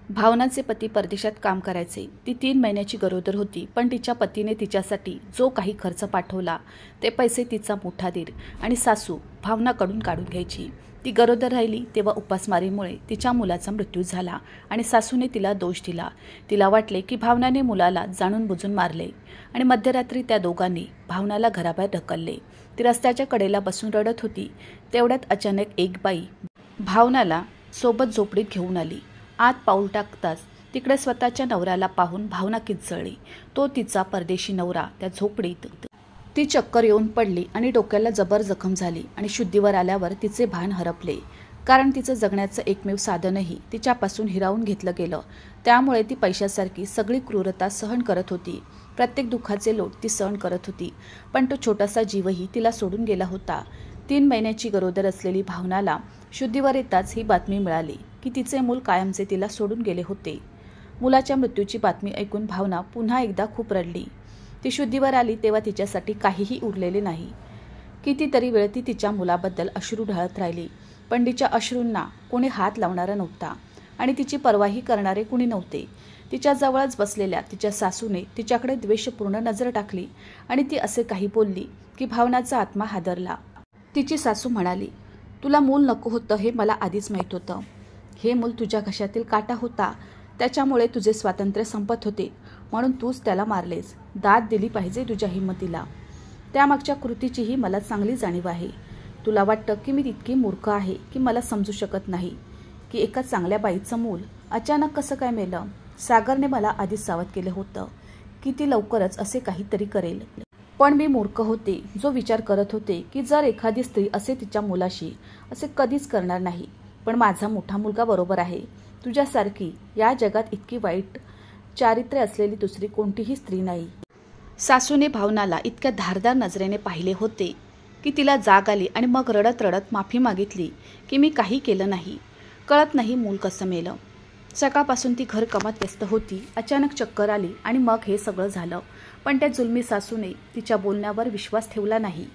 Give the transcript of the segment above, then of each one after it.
भावनाचे पती परदेशात काम करायचे। ती 3 महिन्याची गरोदर होती, पण तिच्या पतीने तिच्यासाठी जो काही खर्च पाठवला ते पैसे तिचा मोठा दीर आणि सासू भावनाकडून काढून घ्यायची। ती गरोदर राहिली तेव्हा उपासमारीमुळे तिच्या मुलाचा मृत्यू झाला आणि सासूने तिला दोष दिला। तिला वाटले की भावनाने मुलाला जाणून बुजून मारले आणि मध्यरात्री त्या दोघांनी भावनाला घराबाहेर ढकलले। ती रस्त्याच्या कडेला बसून रडत होती। तेवढ्यात अचानक एक बाई भावनाला सोबत झोपडीत घेऊन आली। आत पाऊल टाकताच तिकडे स्वतःच्या नवऱ्याला पाहून भावना किंचाळली। तो तिचा परदेशी नवरा त्या झोपडीत। ती चक्कर येऊन पडली आणि डोक्याला जबर जखम झाली आणि शुद्धीवर आल्यावर तिचे भान हरपले, कारण तिचं जगण्याचं एकमेव साधनही तिच्यापासून हिरावून घेतलं गेलं। त्यामुळे ती पैशासारखी सगळी क्रूरता सहन करत होती। प्रत्येक दुःखाचे लोट ती सहन करत होती, पण तो छोटासा जीवही तिला सोडून गेला होता। 3 महिन्याची गरोदर असलेली भावनाला शुद्धीवर येताच ही बातमी मिळाली की तिचे मूल कायमचे तिला सोडून गेले होते। मुलाच्या मृत्यूची बातमी ऐकून भावना पुन्हा एकदा खूप रडली। ती शुद्धीवर आली तेव्हा तिच्यासाठी काहीही उरलेले नाही। कितीतरी वेळ ती तिच्या मुलाबद्दल अश्रू ढाळत राहिली, पण तिच्या अश्रूंना कोणी हात लावणारा नव्हता आणि तिची पर्वाही करणारे कुणी नव्हते। तिच्या जवळच बसलेल्या तिच्या सासूने तिच्याकडे द्वेषपूर्ण नजर टाकली आणि ती असे काही बोलली की भावनाचा आत्मा हादरला। तिची सासू म्हणाली, तुला मूल नको होतं हे मला आधीच माहीत होतं। हे मूल तुझ्या घशातील काटा होता, त्याच्यामुळे तुझे स्वातंत्र्य संपत होते, म्हणून तूच त्याला मारलेस। दाद दिली पाहिजे तुझ्या हिंमतीला। त्यामागच्या कृतीचीही मला चांगली जाणीव आहे। तुला वाटतं की मी इतकी मूर्ख आहे की मला समजू शकत नाही की एका चांगल्या बाईचं मूल अचानक कसं काय मेलं। सागरने मला आधीच सावध केलं होतं की ती लवकरच असे काहीतरी करेल, पण मी मूर्ख होते जो विचार करत होते की जर एखादी स्त्री असे तिच्या मुलाशी असे कधीच करणार नाही। पण माझा मोठा मुलगा बरोबर आहे। तुझ्यासारखी या जगात इतकी वाईट चारित्र्य असलेली दुसरी कोणतीही स्त्री नाही। सासूने भावनाला इतक्या धारदार नजरेने पाहिले होते की तिला जाग आली आणि मग रडत रडत माफी मागितली की मी काही केलं नाही, कळत नाही मूल कसं मेलं। सकाळपासून ती घर कामात व्यस्त होती। अचानक चक्कर आली आणि मग हे सगळं झालं, पण त्या जुलमी सासूने तिच्या बोलण्यावर विश्वास ठेवला नाही।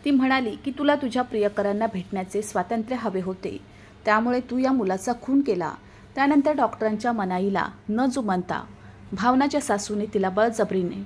ती म्हणाली की तुला तुझ्या प्रियकरांना भेटण्याचे स्वातंत्र्य हवे होते, त्यामुळे तू या मुलाचा खून केला। त्यानंतर डॉक्टरांच्या मनाईला न जुमानता भावनाच्या सासूने तिला बळजबरीने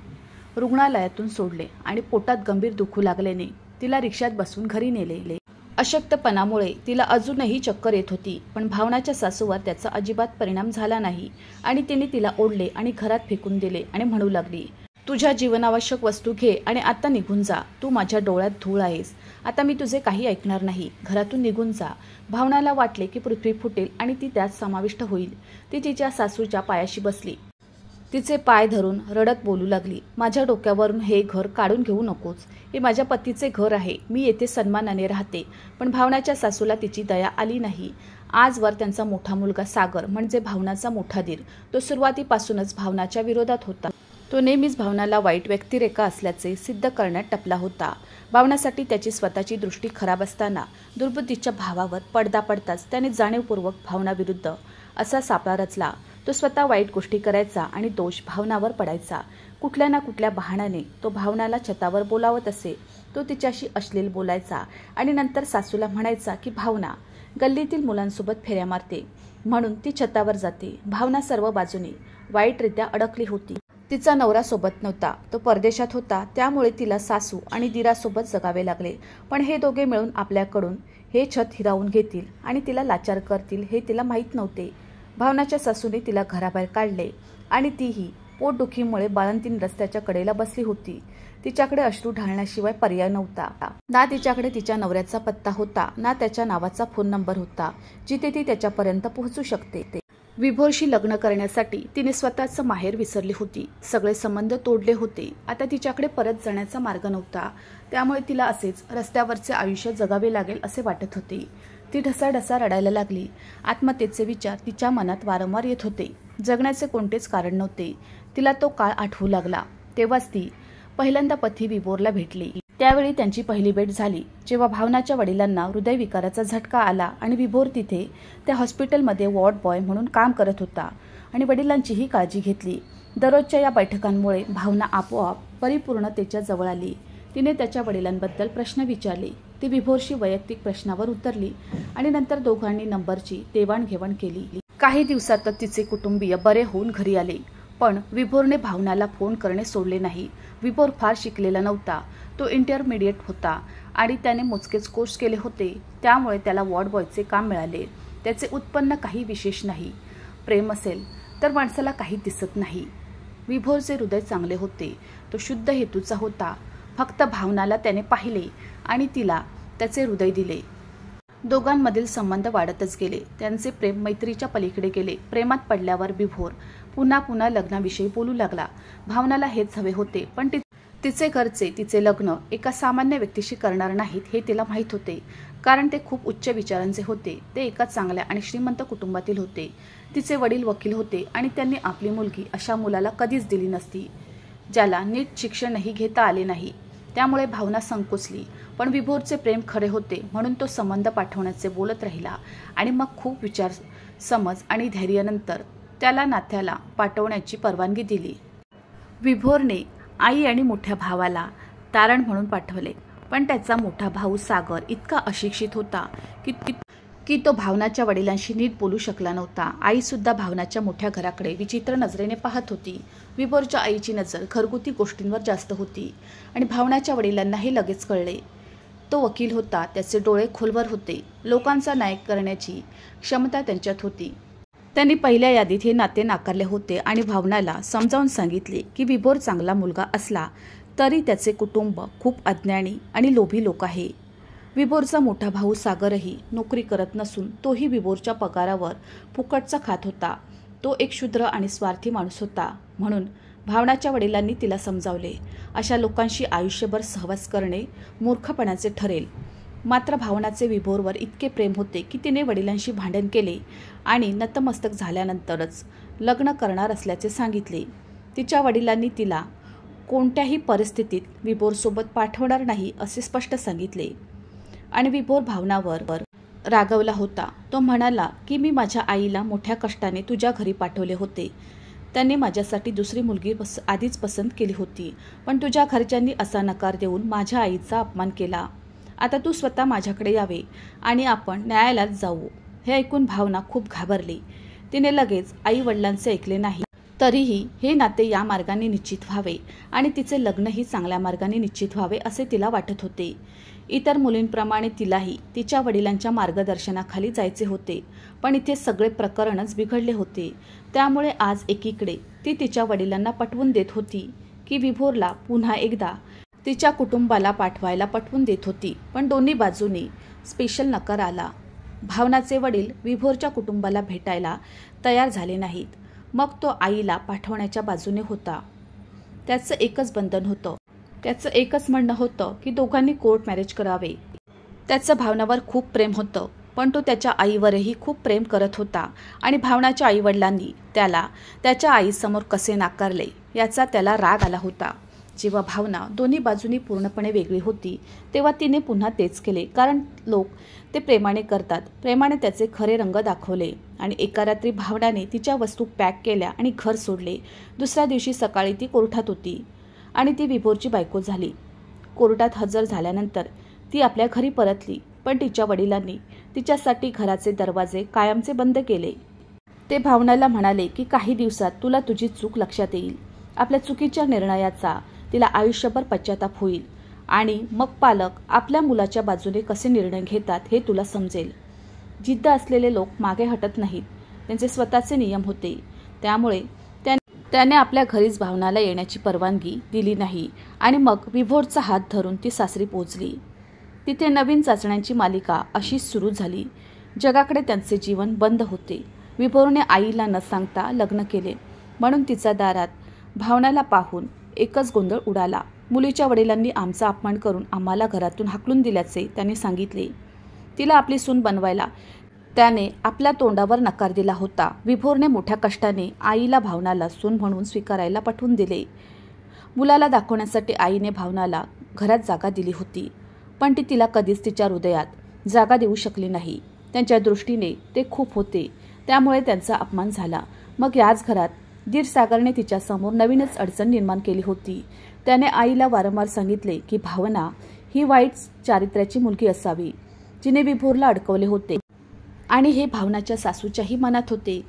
रुग्णालयातून सोडले आणि पोटात गंभीर दुखू लागल्याने तिला रिक्षात बसून घरी नेले। अशक्तपणामुळे तिला अजूनही चक्कर येत होती, पण भावनाच्या सासूवर त्याचा अजिबात परिणाम झाला नाही आणि तिने तिला ओढले आणि घरात फेकून दिले आणि म्हणू लागली, तुझ्या जीवनावश्यक वस्तू घे आणि आता निघून जा। तू माझ्या डोळ्यात धूळ आहेस, आता मी तुझे काही ऐकणार नाही, घरातून निघून जा। भावनाला वाटले की पृथ्वी फुटेल आणि ती त्यात समाविष्ट होईल। ती तिच्या सासूच्या पायाशी बसली, तिचे पाय धरून रडत बोलू लागली, माझ्या डोक्यावरून हे घर काढून घेऊ नकोस। हे माझ्या पतीचे घर आहे, मी येथे सन्मानाने राहते। पण भावनाच्या सासूला तिची दया आली नाही। आजवर त्यांचा मोठा मुलगा सागर म्हणजे भावनाचा मोठा दीर, तो सुरुवातीपासूनच भावनाच्या विरोधात होता। तो नेहमीच भावनाला वाईट व्यक्तिरेखा असल्याचे सिद्ध करण्यात टपला होता। भावनासाठी त्याची स्वतःची दृष्टी खराब असताना दुर्बुद्धीच्या भावावर पडदा पडताच त्याने जाणीवपूर्वक भावनाविरुद्ध असा सापळा रचला। तो स्वतः वाईट गोष्टी करायचा आणि दोष भावनावर पडायचा। कुठल्या ना कुठल्या बहाण्याने तो भावनाला छतावर बोलावत असे। तो तिच्याशी अश्लील बोलायचा आणि नंतर सासूला म्हणायचा की भावना गल्लीतील मुलांसोबत फेऱ्या मारते, म्हणून ती छतावर जाते। भावना सर्व बाजूने वाईटरित्या अडकली होती। तिचा नवरा सोबत नव्हता, तो परदेशात होता, त्यामुळे तिला सासू आणि दिरासोबत जगावे लागले। पण हे दोघे मिळून आपल्याकडून हे छत हिरावून घेतील आणि तिला लाचार करतील हे तिला माहीत नव्हते। भावनाच्या सासूने तिला घराबाहेर काढले आणि तीही पोटदुखीमुळे बाळंतीण रस्त्याच्या कडेला बसली होती। तिच्याकडे अश्रू ढाळण्याशिवाय पर्याय नव्हता। ना तिच्याकडे तिच्या नवऱ्याचा पत्ता होता, ना त्याच्या नावाचा फोन नंबर होता जिथे ती त्याच्यापर्यंत पोहोचू शकते। विभोरशी लग्न करण्यासाठी तिने स्वतःचं माहेर विसरली होती, सगळे संबंध तोडले होते। आता तिच्याकडे परत जाण्याचा मार्ग नव्हता, त्यामुळे तिला असेच रस्त्यावरचे आयुष्य जगावे लागेल असे वाटत होते। ती ढसाढसा रडायला लागली। आत्महत्येचे विचार तिच्या मनात वारंवार येत होते। जगण्याचे कोणतेच कारण नव्हते। तिला तो काळ आठवू लागला। तेव्हाच ती पहिल्यांदा पती विभोरला भेटली। त्यावेळी त्यांची पहिली भेट झाली जेव्हा भावनाच्या वडिलांना हृदयविकाराचा झटका आला आणि विभोर तिथे त्या हॉस्पिटलमध्ये वॉर्ड बॉय म्हणून काम करत होता आणि वडिलांचीही काळजी घेतली। दररोजच्या या बैठकांमुळे भावना आपोआप परिपूर्णतेच्या जवळ आली। तिने त्याच्या वडिलांबद्दल प्रश्न विचारले। ती विभोरशी वैयक्तिक प्रश्नावर उतरली आणि नंतर दोघांनी नंबरची देवाणघेवाण केली। काही दिवसातच तिचे कुटुंबीय बरे होऊन घरी आले, पण विभोरने भावनाला फोन करणे सोडले नाही. विभोर फार शिकलेला नव्हता. तो इंटरमिडिएट होता आणि त्याने मोजकेच कोर्स केले होते. त्यामुळे त्याला वॉर्ड बॉयचे काम मिळाले. त्याचे उत्पन्न काही विशेष नाही. प्रेम असेल तर माणसाला काही दिसत नाही. विभोरचे हृदय चांगले होते. तो शुद्ध हेतूचा होता. फक्त भावनाला त्याने पाहिले आणि तिला त्याचे हृदय दिले. दोघांमधील संबंध वाढतच गेले. त्यांचे प्रेम मैत्रीच्या पलीकडे गेले. प्रेमात पडल्यावर विभोर पुन्हा पुन्हा लग्नाविषयी बोलू लागला. भावनाला हेच हवे होते, पण तिचे घरचे तिचे लग्न एका सामान्य व्यक्तीशी करणार नाहीत हे तिला माहीत होते, कारण ते खूप उच्च विचारांचे होते. ते एका चांगल्या आणि श्रीमंत कुटुंबातील होते. तिचे वडील वकील होते आणि त्यांनी आपली मुलगी अशा मुलाला कधीच दिली नसती, ज्याला नीट शिक्षणही घेता आले नाही. त्यामुळे भावना संकोचली. पण विभोरचे प्रेम खरे होते म्हणून तो संबंध पाठवण्याचे बोलत राहिला आणि मग खूप विचार, समज आणि धैर्यानंतर त्याला नात्याला पाठवण्याची परवानगी दिली. विभोरने आई आणि मोठ्या भावाला तारण म्हणून पाठवले, पण त्याचा मोठा भाऊ सागर इतका अशिक्षित होता की तो भावनाच्या वडिलांशी नीट बोलू शकला नव्हता. आई सुद्धा भावनाच्या मोठ्या घराकडे विचित्र नजरेने पाहत होती. विभोरच्या आईची नजर घरगुती गोष्टींवर जास्त होती आणि भावनाच्या वडिलांना हे लगेच कळले. तो वकील होता. त्याचे डोळे खोलवर होते. लोकांचा न्याय करण्याची क्षमता त्यांच्यात होती. त्यांनी पहिल्या यादीत हे नाते नाकारले होते आणि भावनाला समजावून सांगितले की विभोर चांगला मुलगा असला तरी त्याचे कुटुंब खूप अज्ञानी आणि लोभी लोक आहे. विभोरचा मोठा भाऊ सागरही नोकरी करत नसून तोही विभोरच्या पगारावर फुकटचा खात होता. तो एक क्षुद्र आणि स्वार्थी माणूस होता. म्हणून भावनाच्या वडिलांनी तिला समजावले, अशा लोकांशी आयुष्यभर सहवास करणे मूर्खपणाचे ठरेल. मात्र भावनाचे विभोरवर इतके प्रेम होते की तिने वडिलांशी भांडण केले आणि नतमस्तक झाल्यानंतरच लग्न करणार असल्याचे सांगितले. तिच्या वडिलांनी तिला कोणत्याही परिस्थितीत विभोरसोबत पाठवणार नाही असे स्पष्ट सांगितले आणि विभोर भावनावर रागवला होता. तो म्हणाला की मी माझ्या आईला मोठ्या कष्टाने तुझ्या घरी पाठवले होते. त्यांनी माझ्यासाठी दुसरी मुलगी आधीच पसंत केली होती, पण तुझ्या घरच्यांनी असा नकार देऊन माझ्या आईचा अपमान केला. आता तू स्वतः माझ्याकडे यावे आणि आपण न्यायालयात जाऊ. हे ऐकून भावना खूप घाबरली. तिने लगेच आई वडिलांचे ऐकले नाही. तरीही हे नाते या मार्गाने निश्चित व्हावे आणि तिचे लग्नही चांगल्या मार्गाने निश्चित व्हावे असे तिला वाटत होते. इतर मुलींप्रमाणे तिलाही तिच्या वडिलांच्या मार्गदर्शनाखाली जायचे होते, पण इथे सगळे प्रकरणच बिघडले होते. त्यामुळे आज एकीकडे ती तिच्या वडिलांना पटवून देत होती की विभोरला पुन्हा एकदा तिच्या कुटुंबाला पाठवायला पटवून देत होती, पण दोन्ही बाजूनी स्पेशल नकार आला. भावनाचे वडील विभोरच्या कुटुंबाला भेटायला तयार झाले नाहीत. मग तो आईला पाठवण्याच्या बाजूने होता. त्याचं एकच बंधन होतं. त्याचं एकच म्हणणं होतं की दोघांनी कोर्ट मॅरेज करावे. त्याचं भावनावर खूप प्रेम होतं, पण तो त्याच्या आईवरही खूप प्रेम करत होता आणि भावनाच्या आईवडिलांनी त्याला त्याच्या आईसमोर कसे नाकारले याचा त्याला राग आला होता. जेव्हा भावना दोन्ही बाजूनी पूर्णपणे वेगळी होती तेव्हा तिने पुन्हा तेच केले, कारण लोक ते प्रेमाने करतात. प्रेमाने त्याचे खरे रंग दाखवले आणि एका रात्री भावनाने तिच्या वस्तू पॅक केल्या आणि घर सोडले. दुसऱ्या दिवशी सकाळी ती कोर्टात होती आणि ती विभोरची बायको झाली. कोर्टात हजर झाल्यानंतर ती आपल्या घरी परतली, पण तिच्या वडिलांनी तिच्यासाठी घराचे दरवाजे कायमचे बंद केले. ते भावनाला म्हणाले की काही दिवसात तुला तुझी चूक लक्षात येईल. आपल्या चुकीच्या निर्णयाचा तिला आयुष्यभर पश्चाताप होईल आणि मग पालक आपल्या मुलाच्या बाजूने कसे निर्णय घेतात हे तुला समजेल. जिद्द असलेले लोक मागे हटत नाहीत. त्यांचे स्वतःचे नियम होते. त्यामुळे त्याने आपल्या घरीच भावनाला येण्याची परवानगी दिली नाही आणि मग विभोरचा हात धरून ती सासरी पोहोचली. तिथे नवीन चाचण्यांची मालिका अशीच सुरू झाली. जगाकडे त्यांचे जीवन बंद होते. विभोरने आईला न सांगता लग्न केले, म्हणून तिचा दारात भावनाला पाहून एकच गोंधळ उडाला. मुलीच्या वडिलांनी आमचा अपमान करून आम्हाला घरातून हाकलून दिल्याचे त्याने सांगितले. तिला आपली सून बनवायला त्याने आपल्या तोंडावर नकार दिला होता. विभोरने मोठ्या कष्टाने आईला भावनाला सून म्हणून स्वीकारायला पटवून दिले. मुलाला दाखवण्यासाठी आईने भावनाला घरात जागा दिली होती, पण ती तिला कधीच तिच्या हृदयात जागा देऊ शकली नाही. त्यांच्या दृष्टीने ते खूप होते, त्यामुळे त्यांचा अपमान झाला. मग याच घरात दीर सागरने तिच्यासमोर नवीनच अडचण निर्माण केली होती. त्याने आईला वारंवार सांगितले की भावना ही वाईट चारित्र्याची मुलगी असावी, जिने विभोरला अडकवले होते आणि हे भावनाच्या सासूच्याही मनात होते।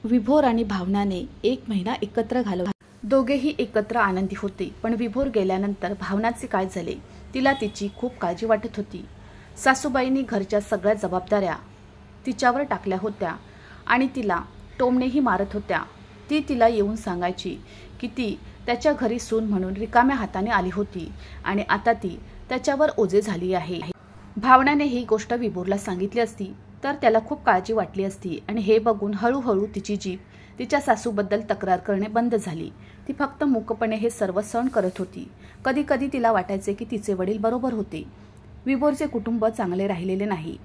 विभोर आणि भावनाने 1 महिना एकत्र घालवला। दोघेही एकत्र आनंदी होते, पण विभोर गेल्यानंतर भावनाचे काय झाले तिला तिची खूप काळजी वाटत होती। सासूबाईंनी घरच्या सगळ्या जबाबदाऱ्या तिच्यावर टाकल्या होत्या आणि तिला टोमणेही मारत होत्या। ती तिला येऊन सांगायची की ती त्याच्या घरी सून म्हणून रिकाम्या हाताने आली होती आणि आता ती त्याच्यावर ओझे झाली आहे। भावनाने ही गोष्ट विभोरला सांगितली असती तर त्याला खूप काळजी वाटली असती आणि हे बघून हळूहळू तिची जीभ तिच्या सासूबद्दल तक्रार करणे बंद झाली। ती फक्त मूकपणे हे सर्व सहन करत होती। कधी कधी तिला वाटायचे की तिचे वडील बरोबर होते। विभोरचे कुटुंब चांगले राहिलेले नाही।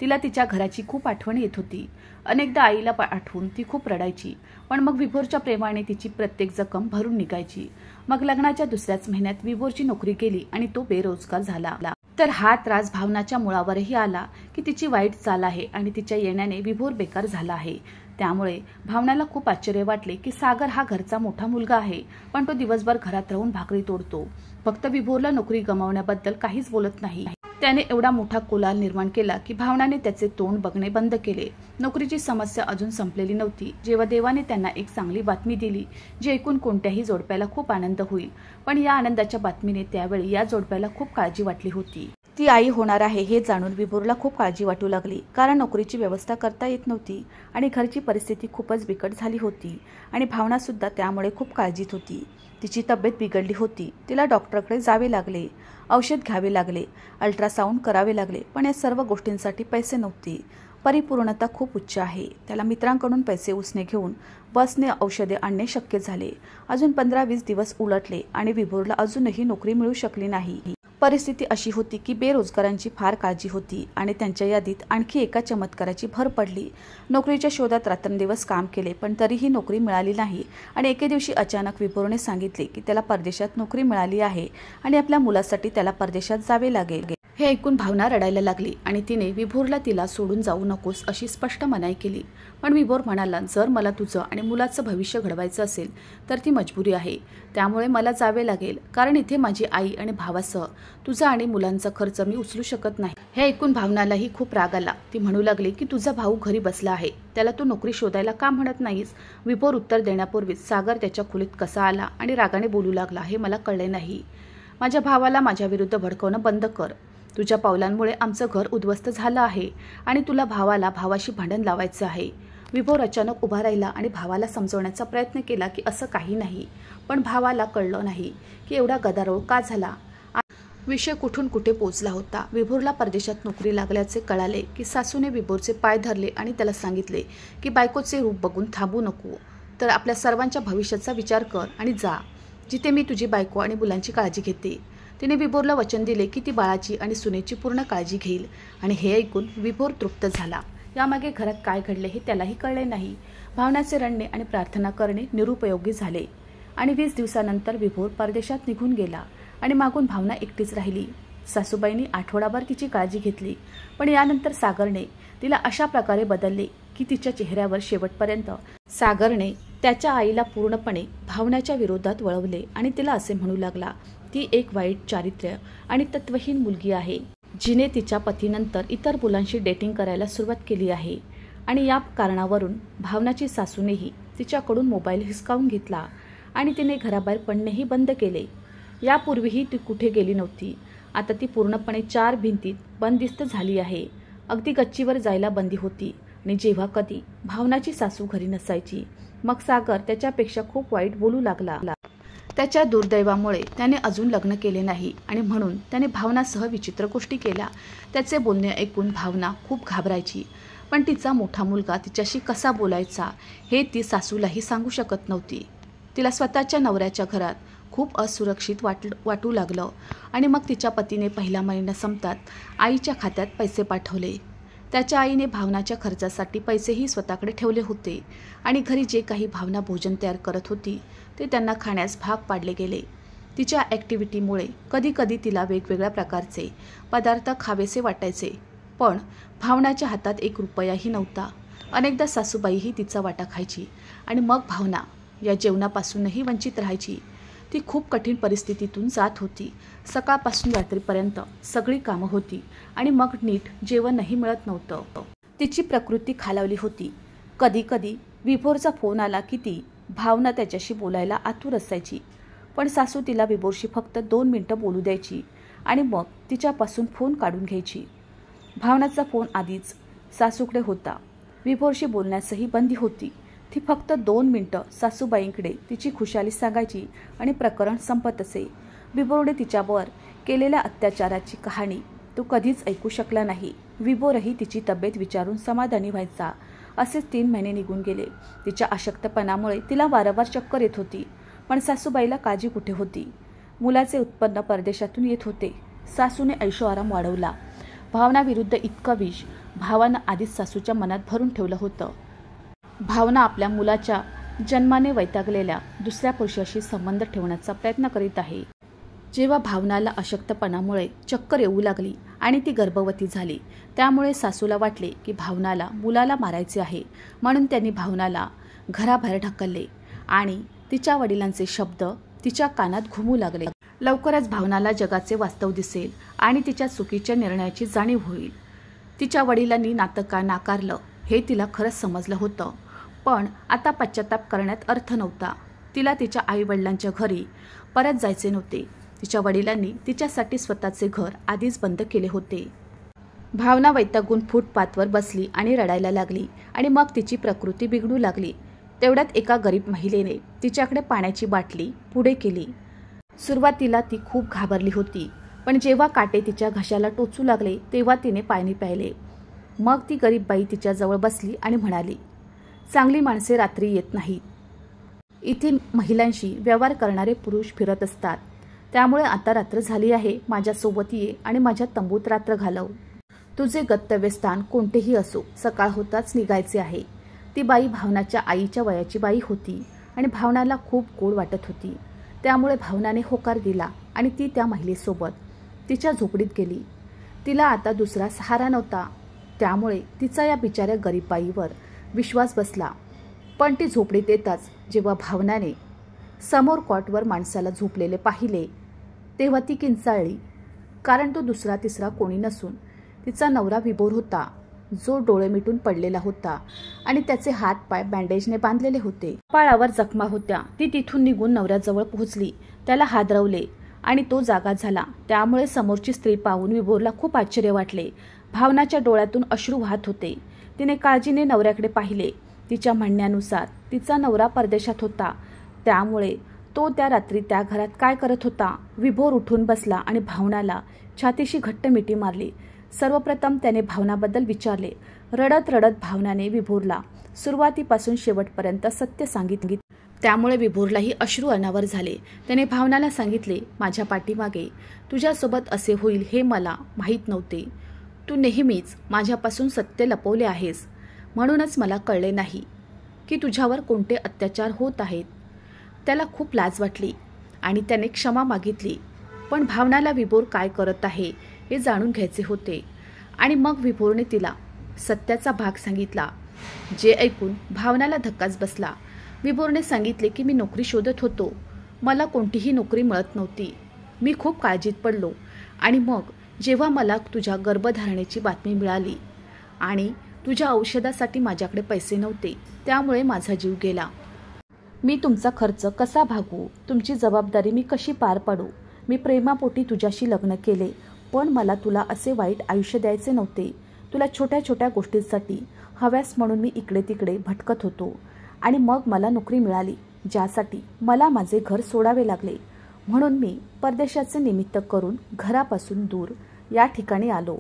तिला तिच्या घराची खूप आठवण येत होती। अनेकदा आईला आठवून ती खूप रडायची, पण मग विभोरच्या प्रेमाने तिची प्रत्येक जखम भरून निघायची। मग लग्नाच्या दुसऱ्याच महिन्यात विभोरची नोकरी गेली आणि तो बेरोजगार झाला। तर हा त्रास भावनाच्या मुळावरही आला की तिची वाईट चाल आहे आणि तिच्या येण्याने विभोर बेकार झाला आहे। त्यामुळे भावनाला खूप आश्चर्य वाटले की सागर हा घरचा मोठा मुलगा आहे, पण तो दिवसभर घरात राहून भाकरी तोडतो। फक्त विभोरला नोकरी गमावण्याबद्दल काहीच बोलत नाही। त्याने एवढा मोठा कोलाहल निर्माण केला की भावनाने त्याचे तोंड बघणे बंद केले। नोकरीची समस्या अजून संपलेली नव्हती जेव्हा देवाने त्यांना एक चांगली बातमी दिली, जी ऐकून कोणत्याही जोडप्याला खूप आनंद होईल। पण या आनंदाच्या बातमीने त्यावेळी या जोडप्याला खूप काळजी वाटली होती। ती आई होणार आहे हे जाणून विभोरला खूप काळजी वाटू लागली, कारण नोकरीची व्यवस्था करता येत नव्हती आणि घरची परिस्थिती खूपच बिकट झाली होती आणि भावना सुद्धा त्यामुळे खूप काळजीत होती। तिची तब्येत बिघडली होती। तिला डॉक्टरकडे जावे लागले, औषध घ्यावे लागले, अल्ट्रासाऊंड करावे लागले, पण या सर्व गोष्टींसाठी पैसे नव्हते। परिपूर्णता खूप उच्च आहे। त्याला मित्रांकडून पैसे उसने घेऊन बसने औषधे आणणे शक्य झाले। अजून 15-20 दिवस उलटले आणि विभोरला अजूनही नोकरी मिळू शकली नाही। परिस्थिती अशी होती की बेरोजगारांची फार काळजी होती आणि त्यांच्या यादीत आणखी एका चमत्काराची भर पडली। नोकरीच्या शोधात रात्रंदिवस काम केले, पण तरीही नोकरी मिळाली नाही आणि एके दिवशी अचानक विभोरने सांगितले की त्याला परदेशात नोकरी मिळाली आहे आणि आपल्या मुलासाठी त्याला परदेशात जावे लागेल। हे ऐकून भावना रडायला लागली आणि तिने विभोरला तिला सोडून जाऊ नकोस अशी स्पष्ट मनाई केली। पण विभोर म्हणाला, जर मला तुझं आणि मुलाचं भविष्य घडवायचं असेल तर ती मजबुरी आहे, त्यामुळे मला जावे लागेल, कारण इथे माझी आई आणि भावासह तुझा आणि मुलांचा खर्च मी उचलू शकत नाही। हे ऐकून भावनालाही खूप राग आला। ती म्हणू लागली की तुझा भाऊ घरी बसला आहे, त्याला तू नोकरी शोधायला का म्हणत नाहीस? विभोर उत्तर देण्यापूर्वीच सागर त्याच्या खोलीत कसा आला आणि रागाने बोलू लागला हे मला कळले नाही। माझ्या भावाला माझ्या विरुद्ध भडकवणं बंद कर। तुझ्या पावलांमुळे आमचं घर उद्ध्वस्त झालं आहे आणि तुला भावाशी भांडण लावायचं आहे। विभोर अचानक उभा राहिला आणि भावाला समजवण्याचा प्रयत्न केला की असं काही नाही, पण भावाला कळलं नाही की एवढा गदारोळ का झाला। विषय कुठून कुठे पोचला होता। विभोरला परदेशात नोकरी लागल्याचे कळाले की सासूने विभोरचे पाय धरले आणि त्याला सांगितले की बायकोचे रूप बघून थांबू नको, तर आपल्या सर्वांच्या भविष्याचा विचार कर आणि जा, जिथे मी तुझी बायको आणि मुलांची काळजी घेते। तिने विभोरला वचन दिले की ती बाळाची आणि सुनेची पूर्ण काळजी घेईल आणि हे ऐकून विभोर तृप्त झाला। यामागे घरात काय घडले हे त्यालाही कळले नाही। भावनाचे रडणे आणि प्रार्थना करणे निरुपयोगी झाले आणि 20 दिवसानंतर विभोर परदेशात निघून गेला आणि मागून भावना एकटीच राहिली। सासूबाईंनी आठवडाभर तिची काळजी घेतली, पण यानंतर सागरने तिला अशा प्रकारे बदलले की तिच्या चेहऱ्यावर शेवटपर्यंत सागरने त्याच्या आईला पूर्णपणे भावनाच्या विरोधात वळवले आणि तिला असे म्हणू लागला, ती एक वाईट चारित्र्य आणि तत्वहीन मुलगी आहे, जिने तिच्या पतीनंतर इतर मुलांशी डेटिंग करायला सुरुवात केली आहे आणि या कारणावरून भावनाची सासूनेही तिच्याकडून मोबाईल हिसकावून घेतला आणि तिने घराबाहेर पडणेही बंद केले। यापूर्वीही ती कुठे गेली नव्हती, आता ती पूर्णपणे 4 भिंतीत बंदिस्त झाली आहे। अगदी गच्चीवर जायला बंदी होती आणि जेव्हा कधी भावनाची सासू घरी नसायची मग सागर त्याच्यापेक्षा खूप वाईट बोलू लागला। त्याच्या दुर्दैवामुळे त्याने अजून लग्न केले नाही आणि म्हणून त्याने भावनासह विचित्र गोष्टी केल्या। त्याचे बोलणे ऐकून भावना खूप घाबरायची, पण तिचा मोठा मुलगा तिच्याशी कसा बोलायचा हे ती सासूलाही सांगू शकत नव्हती। तिला स्वतःच्या नवऱ्याच्या घरात खूप असुरक्षित वाटू लागलं आणि मग तिच्या पतीने पहिला महिना संपतात आईच्या खात्यात पैसे पाठवले। त्याच्या आईने भावनाच्या खर्चासाठी पैसेही स्वतःकडे ठेवले होते आणि घरी जे काही भावना भोजन तयार करत होती ते त्यांना खाण्यास भाग पाडले गेले। तिच्या ॲक्टिव्हिटीमुळे कधीकधी तिला वेगवेगळ्या प्रकारचे पदार्थ खावेसे वाटायचे, पण भावनाच्या हातात 1 रुपयाही नव्हता। अनेकदा सासूबाईही तिचा वाटा खायची आणि मग भावना या जेवणापासूनही वंचित राहायची। ती खूप कठीण परिस्थितीतून जात होती। सकाळपासून रात्रीपर्यंत सगळी कामं होती आणि मग नीट जेवणही मिळत नव्हतं। तिची प्रकृती खालावली होती. कधी कधी विभोरचा फोन आला की ती भावना त्याच्याशी बोलायला आतुर असायची, पण सासू तिला विभोरशी फक्त 2 मिनिटं बोलू द्यायची आणि मग तिच्यापासून फोन काढून घ्यायची. भावनाचा फोन आधीच सासूकडे होता. विभोरशी बोलण्यासही बंदी होती. ती फक्त 2 मिनिटं सासूबाईंकडे तिची खुशाली सांगायची आणि प्रकरण संपत असे. विभोरने तिच्यावर केलेल्या अत्याचाराची कहाणी तो कधीच ऐकू शकला नाही. विभोरही तिची तब्येत विचारून समाधानी व्हायचा. असेच 3 महिने निघून गेले. तिच्या अशक्तपणामुळे तिला वारंवार चक्कर येत होती, पण सासूबाईला काळजी कुठे होती. मुलाचे उत्पन्न परदेशातून येत होते. सासूने ऐशोआराम वाढवला. भावनाविरुद्ध इतकं विष भावानं आधीच सासूच्या मनात भरून ठेवलं होतं. भावना आपल्या मुलाच्या जन्माने वैतागलेल्या दुसऱ्या पुरुषाशी संबंध ठेवण्याचा प्रयत्न करीत आहे. जेव्हा भावनाला अशक्तपणामुळे चक्कर येऊ लागली आणि ती गर्भवती झाली, त्यामुळे सासूला वाटले की भावनाला मुलाला मारायचे आहे. म्हणून त्यांनी भावनाला घराबाहेर ढकलले आणि तिच्या वडिलांचे शब्द तिच्या कानात घुमू लागले. लवकरच भावनाला जगाचे वास्तव दिसेल आणि तिच्या चुकीच्या निर्णयाची जाणीव होईल. तिच्या वडिलांनी नातं का नाकारलं हे तिला खरंच समजलं होतं, पण आता पश्चाताप करण्यात अर्थ नव्हता. तिला तिच्या आईवडिलांच्या घरी परत जायचे नव्हते. तिच्या वडिलांनी तिच्यासाठी स्वतःचे घर आधीच बंद केले होते. भावना वैतागून फुटपाथवर बसली आणि रडायला लागली आणि मग तिची प्रकृती बिघडू लागली. तेवढ्यात एका गरीब महिलेने तिच्याकडे पाण्याची बाटली पुढे केली. सुरुवातीला ती खूप घाबरली होती, पण जेव्हा काटे तिच्या घशाला टोचू लागले तेव्हा तिने पाणी प्यायले. मग ती गरीब बाई तिच्याजवळ बसली आणि म्हणाली, चांगली माणसे रात्री येत नाहीत. इथे महिलांशी व्यवहार करणारे पुरुष फिरत असतात. त्यामुळे आता रात्र झाली आहे. माझ्यासोबत ये आणि माझ्या तंबूत रात्र घालव. तुझे गंतव्यस्थान कोणतेही असो, सकाळ होताच निघायचे आहे. ती बाई भावनाच्या आईच्या वयाची बाई होती आणि भावनाला खूप गोड वाटत होती. त्यामुळे भावनाने होकार दिला आणि ती त्या महिलेसोबत तिच्या झोपडीत गेली. तिला आता दुसरा सहारा नव्हता, त्यामुळे तिचा या बिचाऱ्या गरीब बाईवर विश्वास बसला. पण ती झोपडीत येताच जेव्हा भावनाने समोर कॉटवर माणसाला झोपलेले पाहिले तेव्हा ती किंचाळली, कारण तो दुसरा तिसरा कोणी नसून तिचा नवरा विभोर होता, जो डोळे मिटून पडलेला होता आणि त्याचे हात पाय बँडेजने बांधलेले होते. कपाळावर जखमा होत्या. ती तिथून निघून नवऱ्याजवळ पोहोचली. त्याला हादरवले आणि तो जागा झाला. त्यामुळे समोरची स्त्री पाहून विभोरला खूप आश्चर्य वाटले. भावनाच्या डोळ्यातून अश्रू वाहत होते. तिने काळजीने नवऱ्याकडे पाहिले. तिच्या म्हणण्यानुसार तिचा नवरा परदेशात होता, त्यामुळे तो त्या रात्री त्या घरात काय करत होता. विभोर उठून बसला आणि भावनाला छातीशी घट्ट मिठी मारली. सर्वप्रथम त्याने भावनाबद्दल विचारले. रडत रडत भावनाने विभोरला सुरुवातीपासून शेवटपर्यंत सत्य सांगितले. त्यामुळे विभोरलाही अश्रू अनावर झाले. त्याने भावनाला सांगितले, माझ्या पाठीमागे तुझ्यासोबत असे होईल हे मला माहीत नव्हते. तू नेहमीच माझ्यापासून सत्य लपवले आहेस, म्हणूनच मला कळले नाही की तुझ्यावर कोणते अत्याचार होत आहेत. त्याला खूप लाज वाटली आणि त्याने क्षमा मागितली. पण भावनाला विभोर काय करत आहे हे जाणून घ्यायचे होते आणि मग विभोरने तिला सत्याचा भाग सांगितला, जे ऐकून भावनाला धक्काच बसला. विभोरने सांगितले की मी नोकरी शोधत होतो. मला कोणतीही नोकरी मिळत नव्हती. मी खूप काळजीत पडलो आणि मग जेव्हा मला तुझ्या गर्भधारणेची बातमी मिळाली आणि तुझ्या औषधासाठी माझ्याकडे पैसे नव्हते, त्यामुळे माझा जीव गेला. मी तुमचा खर्च कसा भागवू, तुमची जबाबदारी मी कशी पार पाडू. मी प्रेमापोटी तुझ्याशी लग्न केले, पण मला तुला असे वाईट आयुष्य द्यायचे नव्हते. तुला छोट्या छोट्या गोष्टींसाठी हव्यास म्हणून मी इकडे तिकडे भटकत होतो आणि मग मला नोकरी मिळाली, ज्यासाठी मला माझे घर सोडावे लागले. म्हणून मी परदेशाचे निमित्त करून घरापासून दूर या ठिकाणी आलो.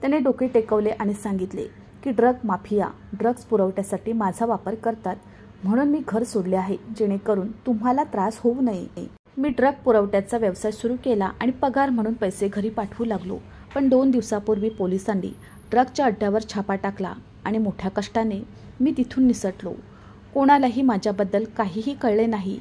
त्याने डोके टेकवले आणि सांगितले की ड्रग माफिया ड्रग्ज पुरवठ्यासाठी माझा वापर करतात, म्हणून मी घर सोडले आहे, जेणेकरून तुम्हाला त्रास होऊ नये. मी ड्रग पुरवठ्याचा व्यवसाय सुरू केला आणि पगार म्हणून पैसे घरी पाठवू लागलो. पण 2 दिवसापूर्वी पोलिसांनी ड्रगच्या अड्ड्यावर छापा टाकला आणि मोठ्या कष्टाने मी तिथून निसटलो. कोणालाही माझ्याबद्दल काहीही कळले नाही.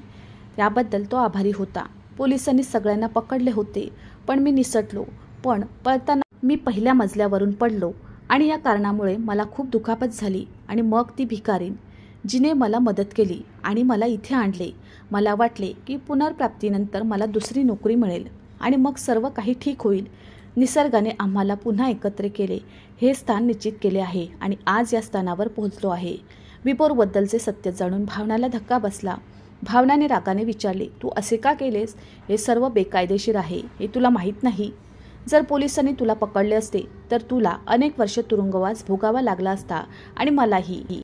याबद्दल तो आभारी होता. पोलिसांनी सगळ्यांना पकडले होते, पण मी निसटलो. पण पळताना मी पहिल्या मजल्यावरून पडलो आणि या कारणामुळे मला खूप दुखापत झाली. आणि मग ती भिकारीण जिने मला मदत केली आणि मला इथे आणले. मला वाटले की पुनर्प्राप्तीनंतर मला दुसरी नोकरी मिळेल आणि मग सर्व काही ठीक होईल. निसर्गाने आम्हाला पुन्हा एकत्र केले, हे स्थान निश्चित केले आहे आणि आज या स्थानावर पोहोचलो आहे. विभोरबद्दलचे सत्य जाणून भावनाला धक्का बसला. भावनाने रागाने विचारले, तू असे का केलेस? हे सर्व बेकायदेशीर आहे, हे तुला माहीत नाही? जर पोलिसांनी तुला पकडले असते तर तुला अनेक वर्ष तुरुंगवास भोगावा लागला असता आणि मलाही.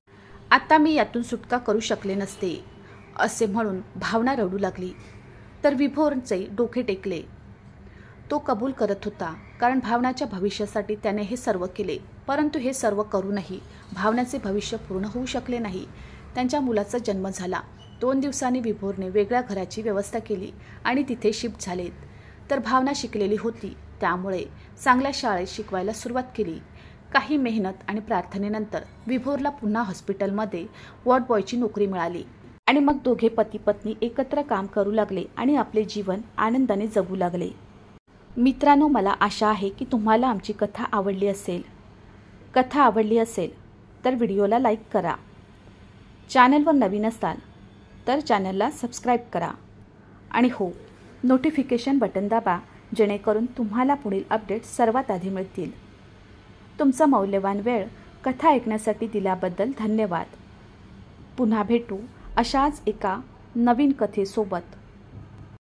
आता मी यातून सुटका करू शकले नसते, असे म्हणून भावना रडू लागली. तर विभोरचे डोके टेकले. तो कबूल करत होता, कारण भावनाच्या भविष्यासाठी त्याने हे सर्व केले. परंतु हे सर्व करूनही भावनाचे भविष्य पूर्ण होऊ शकले नाही. त्यांच्या मुलाचा जन्म झाला. 2 दिवसांनी विभोरने वेगळ्या घराची व्यवस्था केली आणि तिथे शिफ्ट झालेत. तर भावना शिकलेली होती, त्यामुळे चांगल्या शाळेत शिकवायला सुरुवात केली. काही मेहनत आणि प्रार्थनेनंतर विभोरला पुन्हा हॉस्पिटलमध्ये वॉर्ड बॉयची नोकरी मिळाली आणि मग दोघे पती पत्नी एकत्र काम करू लागले आणि आपले जीवन आनंदाने जगू लागले. मित्रांनो, मला आशा आहे की तुम्हाला आमची कथा आवडली असेल. कथा आवडली असेल तर व्हिडिओला लाईक करा. चॅनलवर नवीन असाल तर चॅनलला सबस्क्राईब करा आणि हो, नोटिफिकेशन बटन दाबा, जेणेकरून तुम्हाला पुढील अपडेट सर्वात आधी मिळतील. तुमचा मौल्यवान वेळ कथा ऐकण्यासाठी दिल्याबद्दल धन्यवाद. पुन्हा भेटू अशाच एका नवीन कथेसोबत.